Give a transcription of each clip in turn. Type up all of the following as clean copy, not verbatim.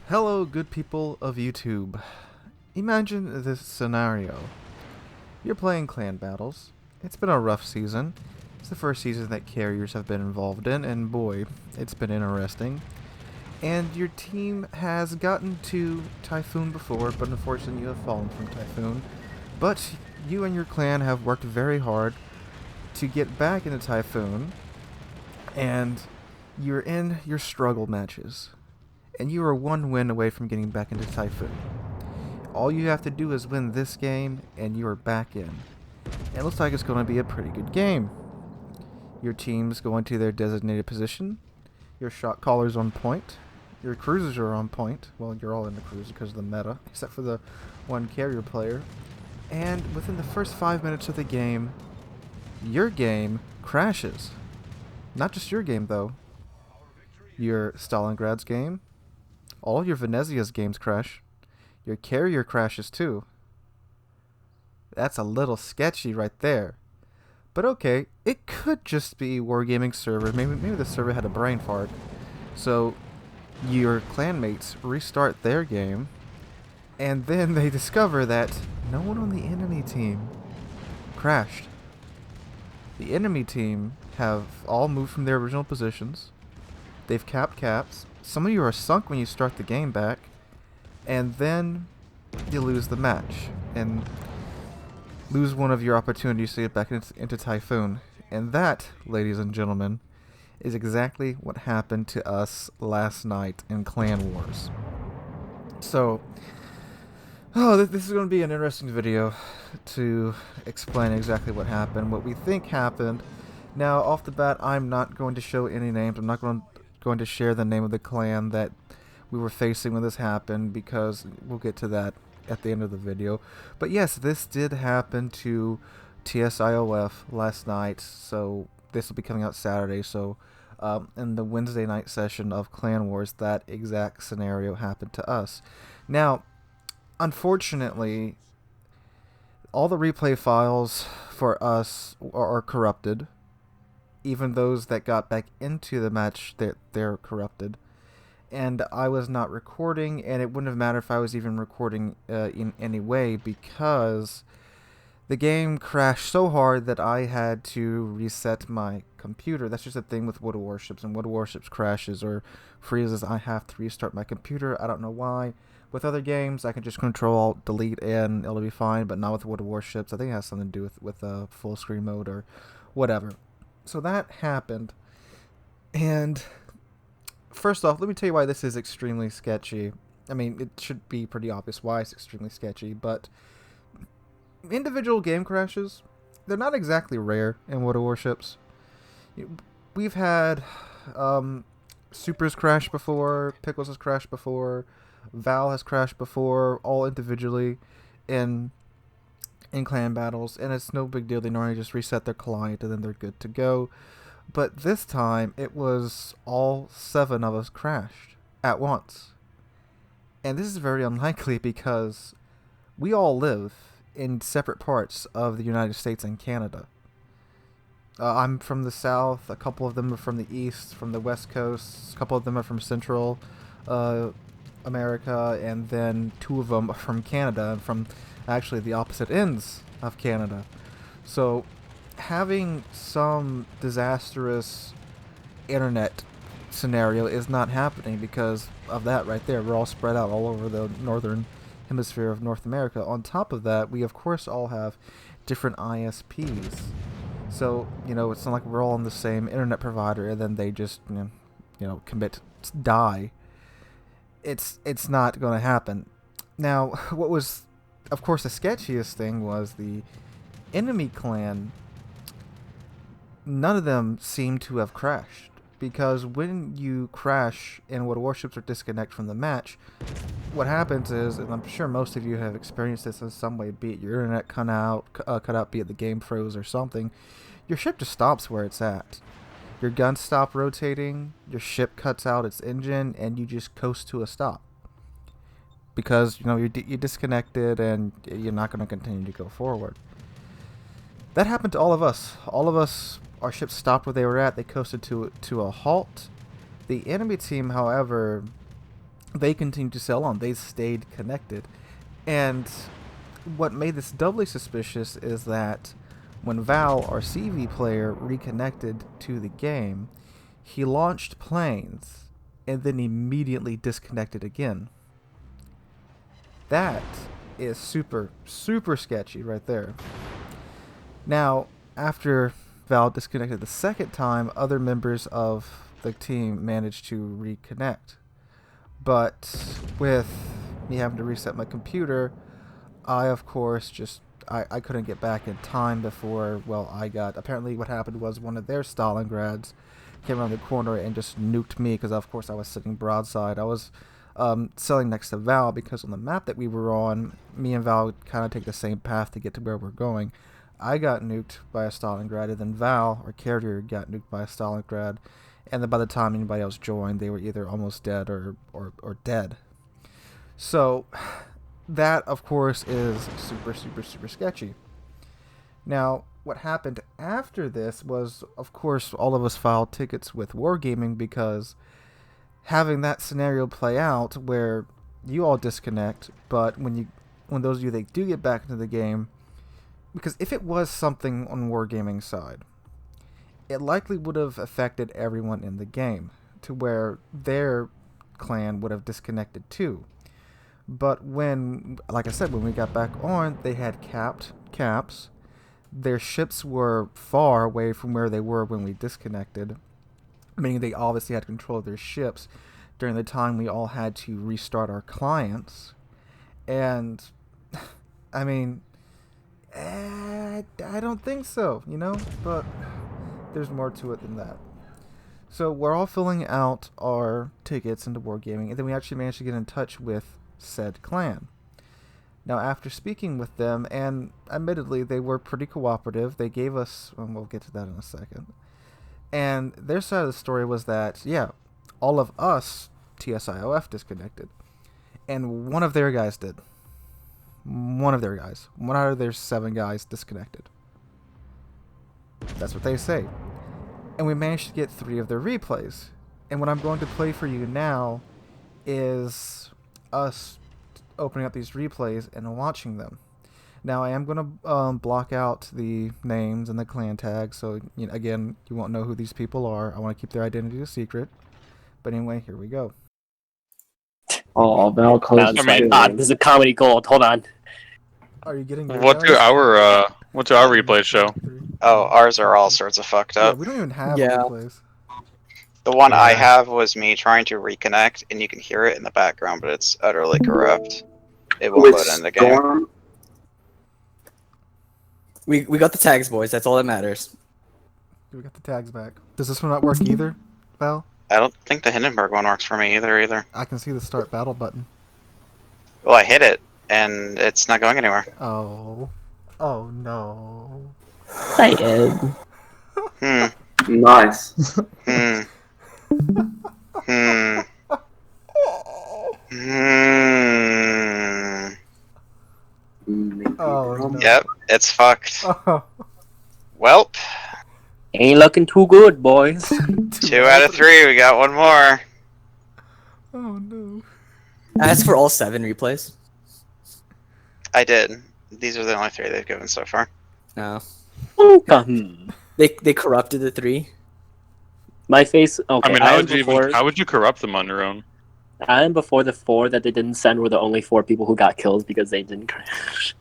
Hello, good people of YouTube. Imagine this scenario. You're playing clan battles. It's been a rough season. It's the first season that carriers have been involved in, and boy, it's been interesting. And your team has gotten to Typhoon before, but unfortunately you have fallen from Typhoon. But you and your clan have worked very hard to get back into Typhoon, and you're in your struggle matches. And you are one win away from getting back into Typhoon. All you have to do is win this game, and you are back in. And it looks like it's going to be a pretty good game. Your team's going to their designated position. Your shot caller's on point. Your cruisers are on point. Well, you're all in the cruiser because of the meta, except for the one carrier player. And within the first 5 minutes of the game, your game crashes. Not just your game, though. Your Stalingrad's game. All your Venezia's games crash. Your carrier crashes too. That's a little sketchy right there. But okay, it could just be Wargaming server. Maybe the server had a brain fart. So your clanmates restart their game, and then they discover that no one on the enemy team crashed. The enemy team have all moved from their original positions. They've capped caps. Some of you are sunk when you start the game back, and then you lose the match and lose one of your opportunities to get back into Typhoon. And that, ladies and gentlemen, is exactly what happened to us last night in Clan Wars. So, this is going to be an interesting video to explain exactly what happened, what we think happened. Now, off the bat, I'm not going to show any names. I'm not going to share the name of the clan that we were facing when this happened, because we'll get to that at the end of the video. But yes, this did happen to TSIOF last night, so this will be coming out Saturday. So in the Wednesday night session of Clan Wars, that exact scenario happened to us. Now, unfortunately, all the replay files for us are corrupted. Even those that got back into the match, they're corrupted. And I was not recording, and it wouldn't have mattered if I was even recording in any way, because the game crashed so hard that I had to reset my computer. That's just a thing with World of Warships, and World of Warships crashes or freezes. I have to restart my computer. I don't know why. With other games, I can just Control-Alt-Delete and it'll be fine, but not with World of Warships. I think it has something to do with full screen mode or whatever. So that happened, and first off, let me tell you why this is extremely sketchy. I mean, it should be pretty obvious why it's extremely sketchy, but individual game crashes, they're not exactly rare in World of Warships. We've had Supers crash before, Pickles has crashed before, Val has crashed before, all individually in clan battles, and it's no big deal. They normally just reset their client and then they're good to go. But this time, it was all 7 of us crashed at once. And this is very unlikely because we all live in separate parts of the United States and Canada. I'm from the South, a couple of them are from the East, from the West Coast, a couple of them are from Central America, and then 2 of them are from Canada, and from actually the opposite ends of Canada. So having some disastrous internet scenario is not happening because of that right there. We're all spread out all over the northern hemisphere of North America. On top of that, we of course all have different ISPs. So, it's not like we're all on the same internet provider and then they just, die. It's not going to happen. Now, what was, of course, the sketchiest thing was the enemy clan. None of them seem to have crashed, because when you crash and World of Warships or disconnect from the match, what happens is, and I'm sure most of you have experienced this in some way, be it your internet cut out, be it the game froze or something, your ship just stops where it's at. Your guns stop rotating, your ship cuts out its engine, and you just coast to a stop. Because, you're disconnected and you're not going to continue to go forward. That happened to all of us. All of us, our ships stopped where they were at. They coasted to a halt. The enemy team, however, they continued to sell on. They stayed connected. And what made this doubly suspicious is that when Val, our CV player, reconnected to the game, he launched planes and then immediately disconnected again. That is super, super sketchy right there. Now, after Val disconnected the second time, other members of the team managed to reconnect. But with me having to reset my computer, I, of course, I couldn't get back in time before, well, apparently what happened was one of their Stalingrads came around the corner and just nuked me because, of course, I was sitting broadside. I was sailing next to Val because on the map that we were on, me and Val kind of take the same path to get to where we're going. I got nuked by a Stalingrad, and then Val, our carrier, got nuked by a Stalingrad. And then by the time anybody else joined, they were either almost dead or dead. So that, of course, is super, super, super sketchy. Now, what happened after this was, of course, all of us filed tickets with Wargaming because having that scenario play out where you all disconnect, but when those of you that do get back into the game, because if it was something on Wargaming's side, it likely would have affected everyone in the game to where their clan would have disconnected too. But when, like I said, when we got back on, they had caps. Their ships were far away from where they were when we disconnected, meaning they obviously had control of their ships during the time we all had to restart our clients. And, I mean, I don't think so, but there's more to it than that. So we're all filling out our tickets into Wargaming, and then we actually managed to get in touch with said clan. Now, after speaking with them, and admittedly, they were pretty cooperative. They gave us, and we'll get to that in a second. And their side of the story was that, yeah, all of us, TSIOF, disconnected. And one of their guys did. One of their guys. One out of their 7 guys disconnected. That's what they say. And we managed to get 3 of their replays. And what I'm going to play for you now is us opening up these replays and watching them. Now, I am going to block out the names and the clan tags, so, again, you won't know who these people are. I want to keep their identity a secret. But anyway, here we go. Oh, Val closed. Oh my god, this is a comedy gold. Hold on. Are you getting What do our replays show? Oh, ours are all sorts of fucked Yeah, up. we don't even have Yeah. replays. The one I Yeah. have was me trying to reconnect, and you can hear it in the background, but it's utterly corrupt. It won't load in the game. Storm? We got the tags, boys. That's all that matters. We got the tags back. Does this one not work either, Val? I don't think the Hindenburg one works for me either. I can see the start battle button. Well, I hit it, and it's not going anywhere. Oh. Oh no. Hi, Ed. Nice. Hmm. Oh no. Yep, it's fucked. Oh. Welp, Ain't looking too good, boys. 2 out of 3, we got one more. Oh no. As for all 7 replays. I did. These are the only 3 they've given so far. No. Okay. They corrupted the 3. My face. Okay, I mean, how would you corrupt them on your own? I am before the 4 that they didn't send were the only 4 people who got killed because they didn't crash.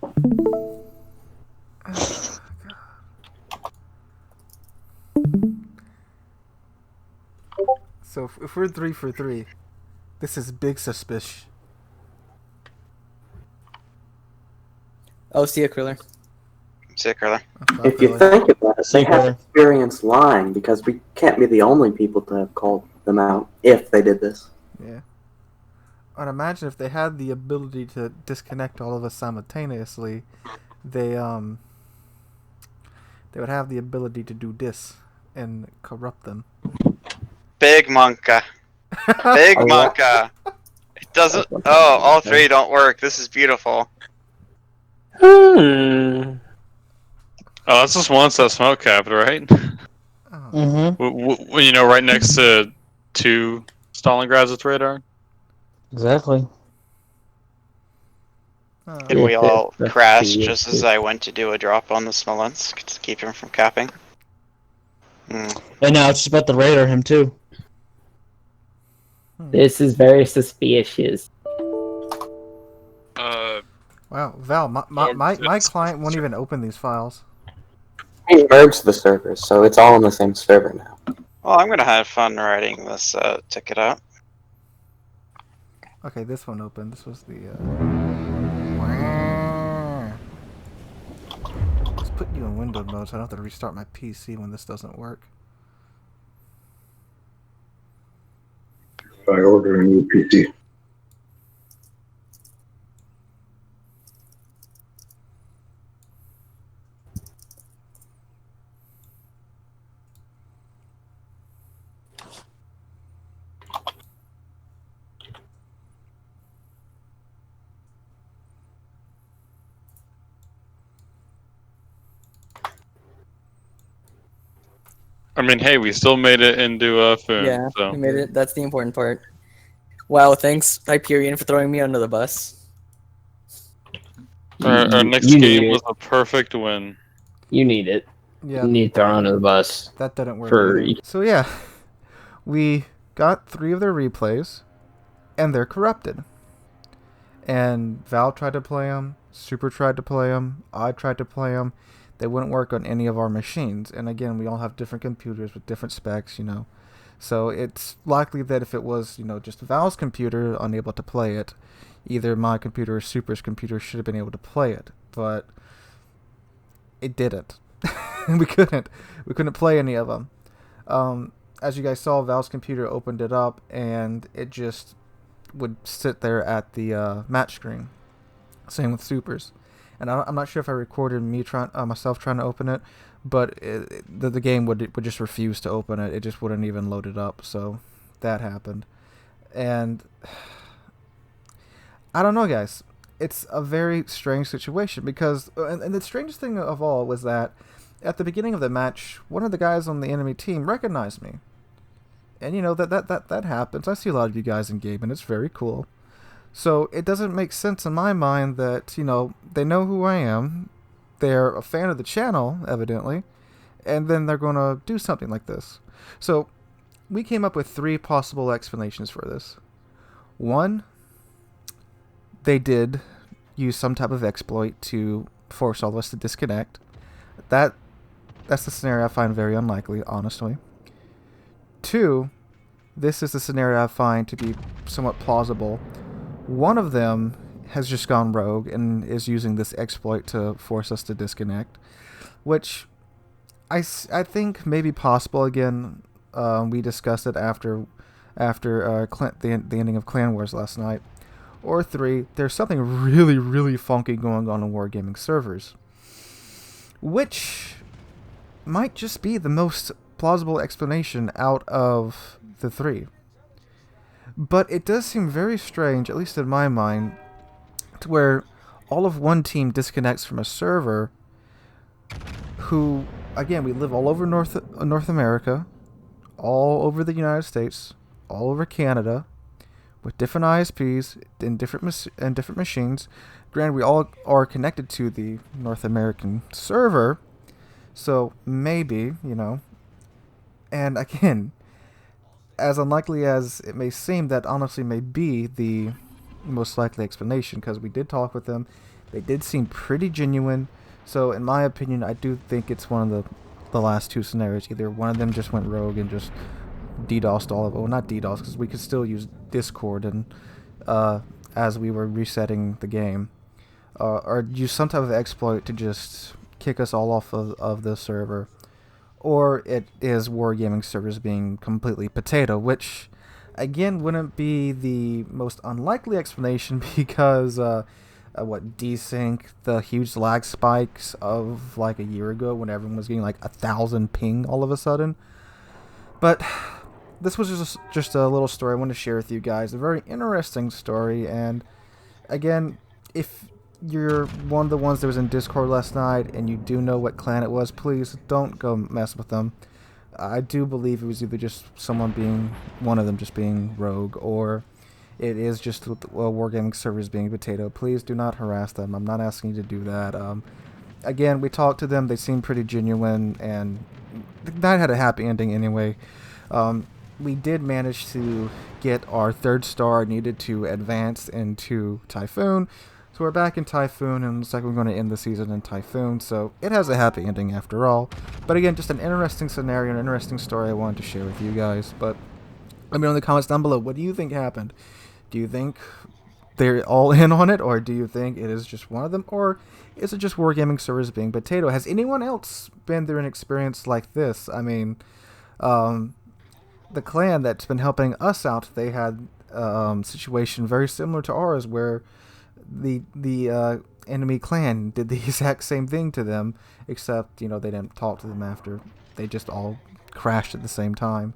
So if we're 3 for 3, this is big suspicion. Oh, see ya, Kriller. See it, Curler. If you think about it, they have experience lying because we can't be the only people to have called them out if they did this. Yeah. I'd imagine if they had the ability to disconnect all of us simultaneously, they would have the ability to do this and corrupt them. Big Monka. Big Monka. It doesn't. Oh, all 3 don't work. This is beautiful. Hmm. Oh, that's just one set smoke capped, right? Oh. Right next to 2 Stalingrads with radar. Exactly. And we all That's crashed the- just as I went to do a drop on the Smolensk to keep him from capping. And now it's just about the radar him too. This is very suspicious. Wow, Val, my client won't even open these files. We merged the servers, so it's all on the same server now. Well, I'm gonna have fun writing this ticket up. Okay, this one opened. This was the. Let's put you in window mode so I don't have to restart my PC when this doesn't work. I order a new PC. I mean, hey, we still made it into Foon. Yeah, So. we made it. That's the important part. Wow, thanks Hyperion for throwing me under the bus. Our next You game need was it. a perfect win. You need it. Yeah, You need thrown under the bus. that didn't work. For- either. So yeah, we got 3 of their replays, and they're corrupted. And Val tried to play them, Super tried to play them, I tried to play them. They wouldn't work on any of our machines. And again, we all have different computers with different specs, you know. So it's likely that if it was, you know, just Val's computer unable to play it, either my computer or Super's computer should have been able to play it. But it didn't. We couldn't play any of them. As you guys saw, Val's computer opened it up, and it just would sit there at the match screen. Same with Super's. And I'm not sure if I recorded me myself trying to open it, but the game would just refuse to open it. It just wouldn't even load it up. So that happened. And I don't know, guys. It's a very strange situation because, and the strangest thing of all was that at the beginning of the match, one of the guys on the enemy team recognized me. And you know, that happens. I see a lot of you guys in game, and it's very cool. So it doesn't make sense in my mind that, you know, they know who I am, they're a fan of the channel, evidently, and then they're going to do something like this. So we came up with 3 possible explanations for this. 1, they did use some type of exploit to force all of us to disconnect. That's the scenario I find very unlikely, honestly. 2, this is the scenario I find to be somewhat plausible. One of them has just gone rogue and is using this exploit to force us to disconnect, which I think may be possible. Again, we discussed it after the ending of Clan Wars last night. Or 3, there's something really, really funky going on in Wargaming servers, which might just be the most plausible explanation out of the 3. But it does seem very strange, at least in my mind, to where all of one team disconnects from a server who, again, we live all over North America, all over the United States, all over Canada, with different ISPs and different machines. Granted, we all are connected to the North American server, so maybe, you know. And again, as unlikely as it may seem, that honestly may be the most likely explanation, because we did talk with them. They did seem pretty genuine. So in my opinion, I do think it's one of the last 2 scenarios. Either one of them just went rogue and just DDoS'd all of it. Well, not DDoS, because we could still use Discord and as we were resetting the game. Or use some type of exploit to just kick us all off of the server. Or it is Wargaming servers being completely potato, which, again, wouldn't be the most unlikely explanation because, desync, the huge lag spikes of like a year ago when everyone was getting like 1,000 ping all of a sudden. But this was just a little story I wanted to share with you guys. A very interesting story, and again, if you're one of the ones that was in Discord last night and you do know what clan it was, please don't go mess with them. I do believe it was either just one of them just being rogue, or it is just Wargaming servers being potato. Please do not harass them. I'm not asking you to do that. Again, we talked to them. They seemed pretty genuine, and the night had a happy ending anyway. We did manage to get our 3rd star needed to advance into Typhoon. So we're back in Typhoon, and it looks like we're going to end the season in Typhoon. So it has a happy ending after all. But again, just an interesting scenario, an interesting story I wanted to share with you guys. But let me know in the comments down below, what do you think happened? Do you think they're all in on it, or do you think it is just one of them, or is it just Wargaming servers being potato? Has anyone else been through an experience like this? I mean, the clan that's been helping us out, they had a situation very similar to ours, where the enemy clan did the exact same thing to them, except, you know, they didn't talk to them after. They just all crashed at the same time.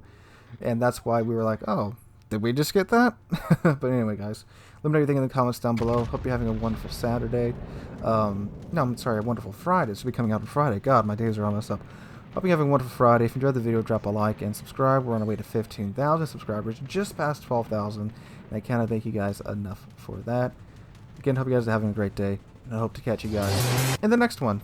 And that's why we were like, oh, did we just get that? But anyway, guys, let me know everything in the comments down below. Hope you're having a wonderful Saturday. No, I'm sorry, a wonderful Friday. This will be coming out on Friday. God, my days are almost up. Hope you're having a wonderful Friday. If you enjoyed the video, drop a like and subscribe. We're on our way to 15,000 subscribers, just past 12,000. And I cannot thank you guys enough for that. Again, hope you guys are having a great day. And I hope to catch you guys in the next one.